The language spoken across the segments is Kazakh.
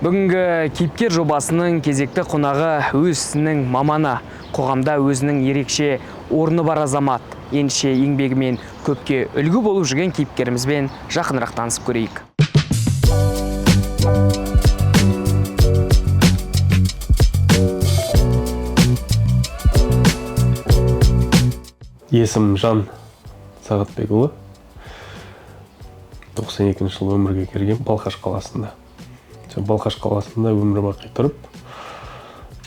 Бүгінгі кейіпкер жобасының кезекті қонағы өз ісінің маманы, қоғамда өзінің ерекше орны бар азамат, ендеше еңбегімен көпке үлгі болып жүрген кейіпкерімізбен жақынырақ танысып көрейік. Есім Жан Сағатбекұлы. 92 жылы өмірге келген Балқаш қаласында. Балқаш қаласында өмір бақи тұрып,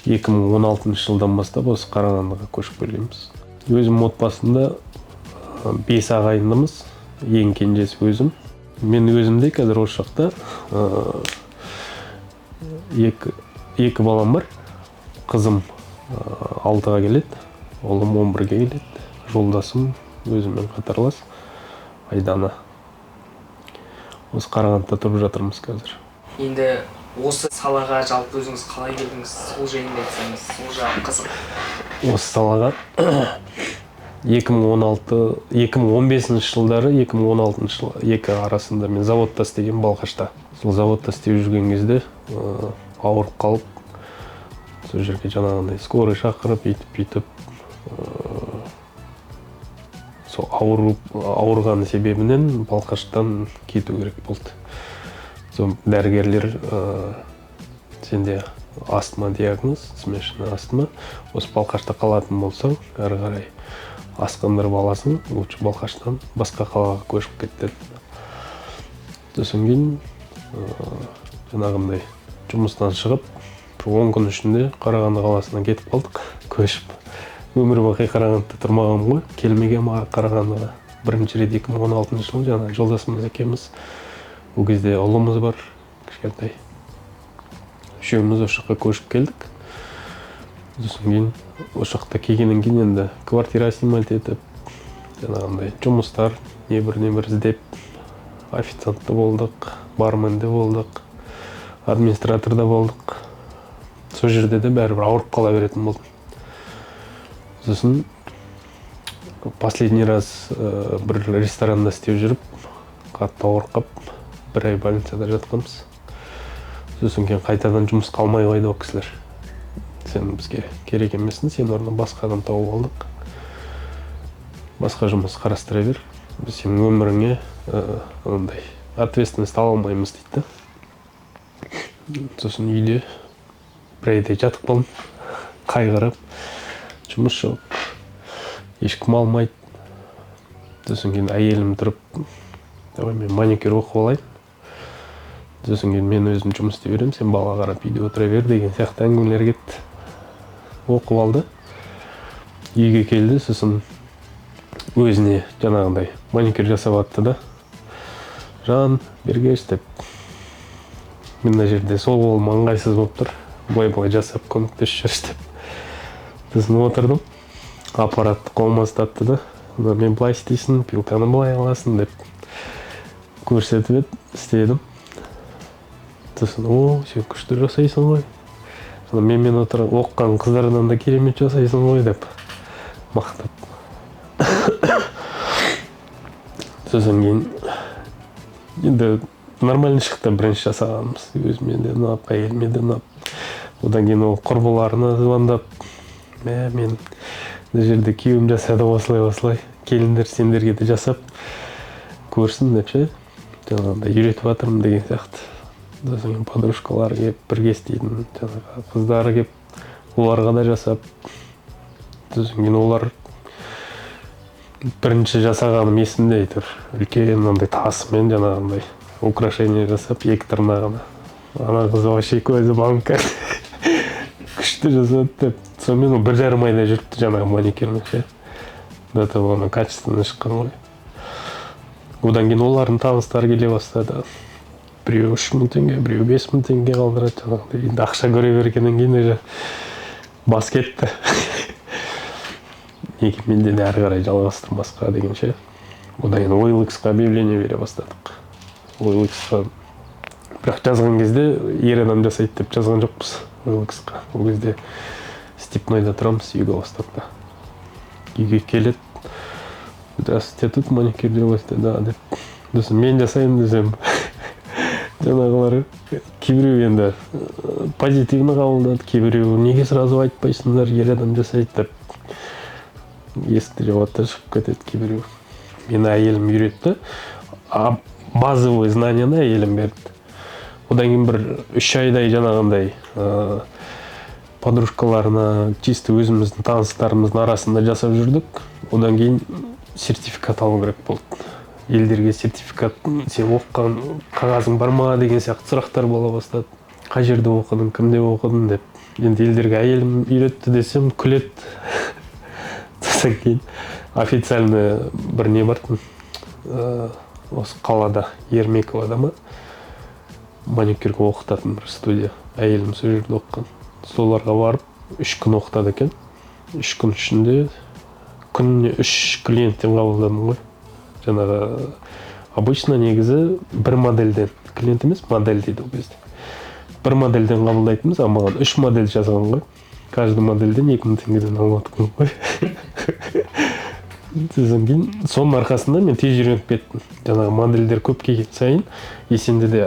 2016 жылдан бастап осы Қарағандыға көшіп келгенбіз. Өзім отбасында 5 ағайындымыз, ең кенжесі өзім. Мен өзімде қазір осы жақта екі балам бар. Қызым 6-ға келеді, ұлым 11-ге келеді. Жолдасым өзіммен қатарлас Айдана. Осы Қарағандыда тұрып жатырмыз қазір. Енді осы салаға жалпы өзіңіз қалай келдіңіз? Сол жайында айтсаңыз, сол жағы қызық. Осы салаға 2015 жылдары, 2016 жылы екі арасында мен заводта істеген Балқашта. Сол заводта істеп жүрген кезде ауырып қалып, сол жерге жаңағындай скорый шақырып, бүйтіп сол ауырған себебінен Балқаштан кету керек болды. Сол дәрігерлер сенде астма диагноз, смешанный астма. Осы Балқашта қалатын болсаң, әрі қарай асқындырып аласың, лучше Балқаштан басқа қалаға көшіп кетті. Сосын кейін жаңағындай жұмыстан шығып, 10 күн ішінде Қарағанды қаласына кетіп қалдық, көшіп. Өмір бақи Қарағандыда тұрмағам ғой, келмеген Қарағандыға. Бірінші рет 2016 жылы жаңа жолдасымыз екеуміз. Ол кезде ұлымыз бар, кішкентай. Үшеуміз осы жаққа көшіп келдік. Сосын кейін осы жақта келгеннен кейін енді квартира снимать етіп, жаңағындай жұмыстар не-бір іздеп, официантта болдық, барменде болдық, администраторда болдық. Сол жерде де бәрібір ауырып қала беретін болдым. Сосын последний раз бір ресторанда істеп жүріп, қатты ауырып қалып, 1 ай больницада жатқанбыз. Сосын кейін қайтадан жұмыс қалмай қойды ол кісілер. Сен бізге керек емессің, сен орнына басқа адам тауып алдық. Басқа жұмыс қарастыра бер. Біз сенің өміріңе ондай ответственность ала алмаймыз дейді. Сосын үйде 1 айдай жатып қалдым, қайғырып, жұмыс жоқ, ешкім алмайды. Сосын кейін әйелім тұрып, мен маникюр оқып алайын. Сосын кейін мен өзім жұмыс істей беремін, сен бала қарап үйде отыра бер деген сияқты әңгімелер кетті. Оқып алды. Үйге келді, сосын өзіне жаңағындай маникюр жасап атты да. Жан, бергеш деп. Мен мына жерде сол қолым ыңғайсыз болып тұр. Былай жасап көмектесіп жүрші деп. Сосын отырдым. Аппаратты қолыма ұстатты да. Мен былай істейсің, пилканы былай аласың деп көрсетіп еді, істедім. Сосын, сен күшті жасайсың ғой. Мен отырып оққан қыздардан да керемет жасайсың ғой деп мақтап. Сосын кейін енді нормально шықты, бірінші жасағанымыз. Өзіме де ұнап, әйеліме де ұнап. Одан кейін ол құрбыларына звондап, мен мына жерде күйеуім жасады осылай. Келіндер сендерге де жасап көрсін деп ше. Жаңағындай үйретіп жатырмын деген сияқты. Сосын кейін подружкалар келіп, бірге істейтін жаңағы қыздары келіп, оларға да жасап. Сосын кейін олар бірінші жасағаным есімде әйтеуір. Үлкен мынандай тасымен жаңағындай украшение жасап, 2 тырнағына. Ана қыз вообще көзі банка. Күшті жасады деп. Сонымен 1,5 айда жүріпті жаңағы маникюрмен ше. До того оны качественно шыққан ғой. Одан кейін олардың таныстары келе бастады. Біреу 3.000 теңге, біреу 5.000 теңге қалдырады жаңағыдай. Енді ақша көре бергеннен кейін уже бас кетті. Неге менде де әрі қарай жалғастырмасқа деген ше. Одан кейін OLX-қа объявление бере бастадық. OLX-қа бірақ жазған кезде ер адам жасайды деп жазған жоқпыз OLX-қа. Ол кезде Степнойда тұрамыз, үйге бастапта. Үйге келеді. Здравствуйте, тут маникюр делаете, да, деп. Сосын мен жасаймын десем, жаңағылар кейбіреу енді позитивно қабылдады, кейбіреу неге сразу айтпайсыңдар, ер адам жасайды деп есікті жауапта шығып кетеді кейбіреу. Мені әйелім үйретті, базовый знанияны әйелім берді. Одан кейін бір 3 айдай жаңағындай подружкаларына, чисто өзіміздің таныстарымыздың арасында жасап жүрдік. Одан кейін сертификат алу керек болды. Елдерге сертификат, сен оқыған қағазың бар ма деген сияқты сұрақтар бола бастады. Қай жерде оқыдың, кімде оқыдың деп. Енді елдерге әйелім үйретті десем, күледі. Содан кейін официальный бір не бар тын. Осы қалада, Ермековада ма, маникюрге оқытатын бір студия. Әйелім сол жерде оқыған. Соларға барып 3 күн оқытады екен. 3 күн ішінде күніне 3 клиенттен қабылдадым ғой. Жаңағы обычно негізі бір модельден, клиент емес, модель дейді ол кезде. Бір модельден қабылдайтынбыз, а маған 3 модель жазған ғой. Каждый модельден 2000 теңгеден алып жатқан ғой. Содан кейін соның арқасында мен тез үйреніп кеттім. Жаңағы модельдер көп келген сайын, есенде де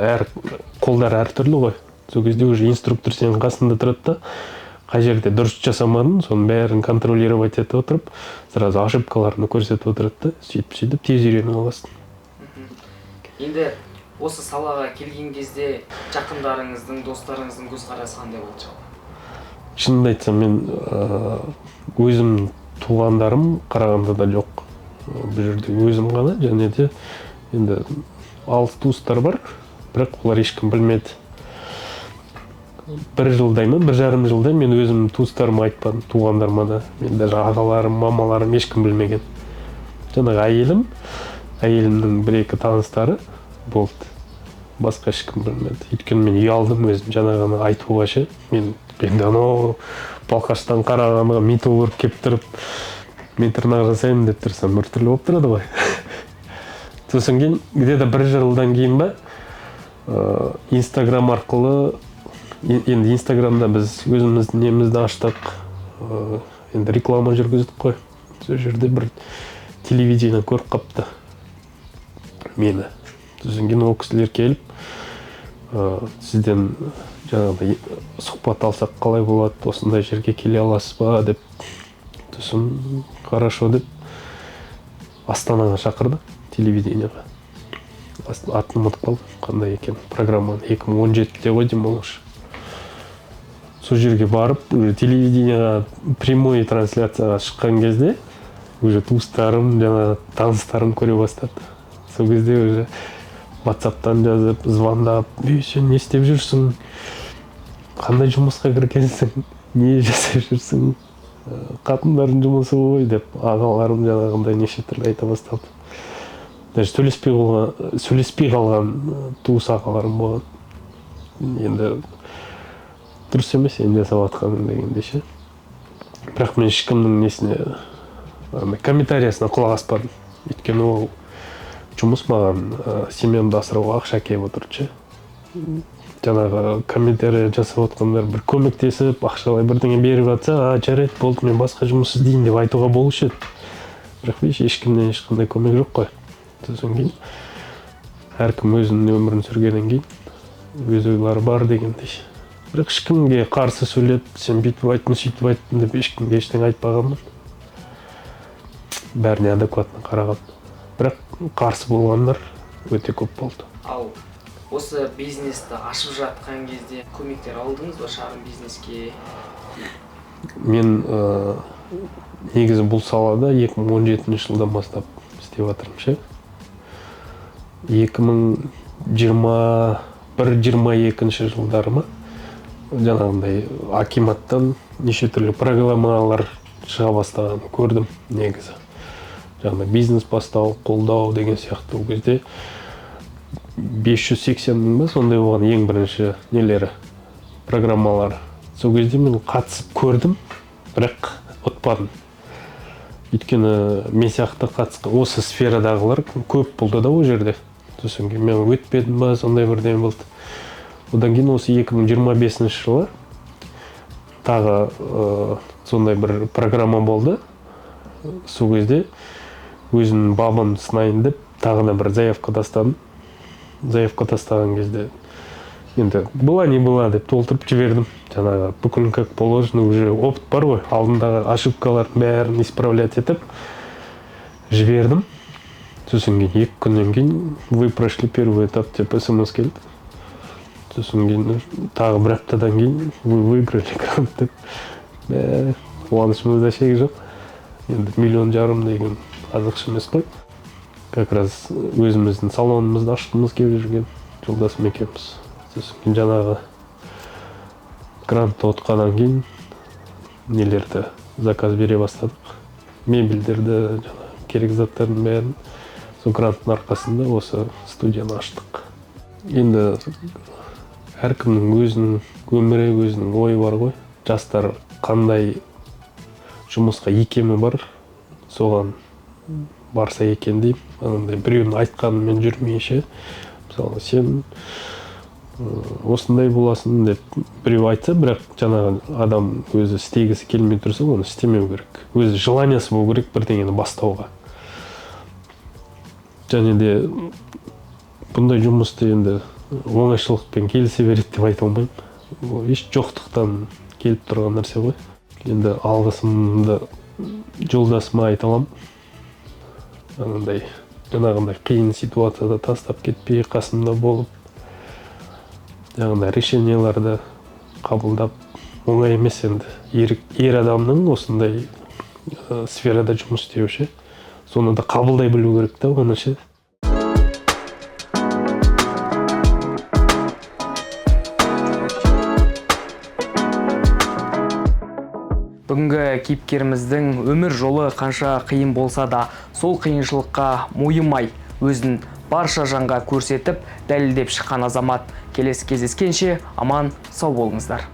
қолдар әртүрлі ғой. Сол кезде уже инструктор сенің қасында тұрады да, қай жерде дұрыс жасамадың, соның бәрін контролировать етіп отырып, сразу ошибкаларын көрсетіп отырады да, сөйтіп тез үйреніп аласың. Енді осы салаға келген кезде жақындарыңыздың, достарыңыздың көзқарасы қандай болды жалпы? Шынымды айтсам, мен өзім туғандарым Қарағандыда жоқ. Бұл жерде өзім ғана, және де енді алыс туыстар бар, бірақ олар ешкім білмеді. 1 жылдай ма, 1,5 жылдай мен өзім туыстарыма айтпадым, туғандарыма да. Мен даже ағаларым, мамаларым ешкім білмеген. Жаңағы әйелімнің 1-2 таныстары болды. Басқа ешкім білмеді. Өйткені мен ұялдым өзім жаңағыны айтуға ше. Мен енді анау Балқаштан Қарағандыға металлург келіп тұрып, мен тырнақ жасаймын деп тұрсам, біртүрлі болып тұрады ғой. Сосын кейін, где-то 1 жылдан кейін ба, Инстаграм арқылы, енді Инстаграмда біз өзіміздің немізді аштық, енді реклама жүргіздік қой. Сол жерде бір телевидение көріп қапты мені. Сосын кейін ол кісілер келіп, сізден жаңағыдай сұхбат алсақ қалай болады, осындай жерге келе аласыз ба деп. Сосын хорошо деп Астанаға шақырды, телевидениеға. Атын ұмытып қалдым, қандай екен программаны, 2017-те ғой деймін олар. Сол жерге барып, телевидениеға прямой трансляцияға шыққан кезде, уже туыстарым, жаңа таныстарым көре бастады. Сол кезде уже WhatsApp-тан жазып, звондап, сен не істеп жүрсің, қандай жұмысқа кіргенсің, не жасап жүрсің, қатындардың жұмысы ғой деп, ағаларым жаңағындай неше түрлі айта бастады. Даже сөйлеспей қалған туыс ағаларым болған. Енді дұрыс емес енді жасап жатқаным дегенде ше. Бірақ мен ешкімнің несіне, комментариясына құлақ аспадым. Өйткені ол жұмыс маған семьямды асырауға ақша келіп отырды ше. Жаңағы комментария жасап отқандар бір көмектесіп, ақшалай бірдеңе беріп жатса, жарайды, болды, мен басқа жұмыс іздейін деп айтуға болушы еді. Бірақ ешкімнен ешқандай көмек жоқ қой. Сосын кейін әркім өзінің өмірін сүргеннен кейін өз ойлары бар дегендей. Бірақ ешкімге қарсы сөйлеп, сен бүйтіп айттың, сөйтіп айттың деп ешкімге ештеңе айтпағанмын. Бәріне адекватно қараған. Бірақ қарсы болғандар өте көп болды. Ал осы бизнесті ашып жатқан кезде көмектер алдыңыз ба шағын бизнеске? Мен негізі бұл салада 2017 жылдан бастап істеп жатырмын ше. 2021-22 жылдары ма, жаңағындай акиматтан неше түрлі программалар шыға бастаған көрдім негізі. Жаңағындай бизнес бастау, қолдау деген сияқты ол кезде 580 мың ба сондай болған ең бірінші нелері, программалары. Сол кезде мен қатысып көрдім, бірақ ұтпадым. Өйткені мен сияқты қатысқан осы сферадағылар көп болды да ол жерде. Сосын кейін мен өтпедім ба, сондай бірден болды. Одан кейін осы 2025 жылы тағы сондай бір программа болды. Сол кезде өзінің бабын сынайын деп тағы да бір заявка тастадым. Заявка тастаған кезде енді была не была деп толтырып жібердім. Жаңағы бүкіл как положено, уже опыт бар ғой, алдындағы ошибкалардың бәрін исправлять етіп жібердім. Сосын кейін 2 күннен кейін вы прошли первый этап деп смс келді. Сосын кейін тағы бір аптадан кейін вы выиграли грант деп. Қуанышымызда шек жоқ. Енді 1,5 миллион деген азық емес қой. Как раз өзіміздің салонымызды ашқымыз келіп жүрген жолдасым екеуміз. Сосын кейін жаңағы грантты ұтқаннан кейін нелерді заказ бере бастадық. Мебельдерді, керек заттардың бәрін сол гранттың арқасында осы студияны аштық. Енді әркімнің өзінің өмірі, өзінің ойы бар ғой. Жастар қандай жұмысқа икемі бар, соған барса екен деймін. Анандай біреудің айтқанымен жүрмейше, мысалы сен осындай боласың деп біреу айтса, бірақ жаңағы адам өзі істегісі келмей тұрса, оны істемеу керек. Өзі желаниясы болу керек бірдеңені бастауға. Және де бұндай жұмысты енді оңайшылықпен келісе береді деп айта алмаймын. Еш жоқтықтан келіп тұрған нәрсе ғой. Енді алғысымды жолдасыма айта аламын. Анандай жаңағындай қиын ситуацияда тастап кетпей, қасымда болып, жаңағындай решенияларды қабылдап, оңай емес енді. Ер адамның осындай сферада жұмыс істеуші, соны да қабылдай білу керек та, оны ше. Бүгінгі кейіпкеріміздің өмір жолы қанша қиын болса да, сол қиыншылыққа мойымай, өзін барша жанға көрсетіп, дәлелдеп шыққан азамат. Келесі кездескенше аман сау болыңыздар.